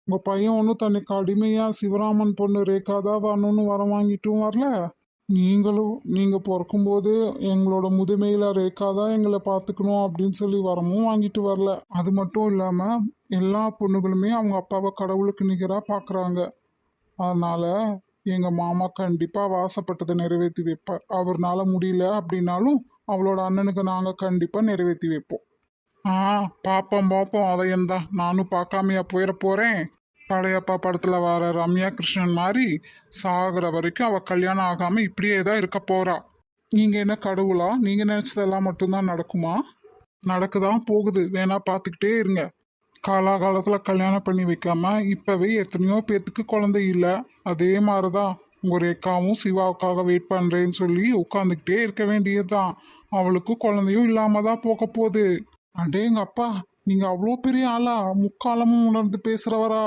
உங்க பையன் ஒன்றும் தன்னைக்கு அடிமையா சிவராமன் பொண்ணு ரேகா தான் வரணும்னு வரம் வாங்கிட்டும் வரல. நீங்க பிறக்கும்போது எங்களோட முதுமையில ரேகா தான் எங்களை பார்த்துக்கணும் அப்படின்னு சொல்லி வரமும் வாங்கிட்டு வரல. அது மட்டும் இல்லாம எல்லா பொண்ணுகளுமே அவங்க அப்பாவை கடவுளுக்கு நிகரா பார்க்கறாங்க. அதனால எங்க மாமா கண்டிப்பா வாசப்பட்டதை நிறைவேற்றி வைப்பார். அவர்னால முடியல அப்படின்னாலும் அவளோட அண்ணனுக்கு நாங்க கண்டிப்பா நிறைவேற்றி வைப்போம். ஆ, பாப்போம் பாப்போம், அதையந்தான் நானும் பார்க்காமையா போயிட போறேன். படையப்பா படத்துல வர ரம்யா கிருஷ்ணன் மாதிரி சாகுற வரைக்கும் அவ கல்யாணம் ஆகாம இப்படியே தான் இருக்க போறா. நீங்க என்ன கடவுளா? நீங்க நினைச்சதெல்லாம் மட்டும்தான் நடக்குமா? நடக்குதான் போகுது, வேணா பார்த்துக்கிட்டே இருங்க. காலாகாலத்துல கல்யாணம் பண்ணி வைக்காம இப்பவே எத்தனையோ பேத்துக்கு குழந்தை இல்லை. அதே மாதிரிதான் உங்க ரேகாவும் சிவாவுக்காக வெயிட் பண்றேன்னு சொல்லி உட்காந்துக்கிட்டே இருக்க வேண்டியதுதான். அவளுக்கு குழந்தையும் இல்லாம தான் போக போகுது. அடேங்க அப்பா, நீங்க அவ்வளோ பெரிய ஆளா? முக்காலமும் உணர்ந்து பேசுறவரா?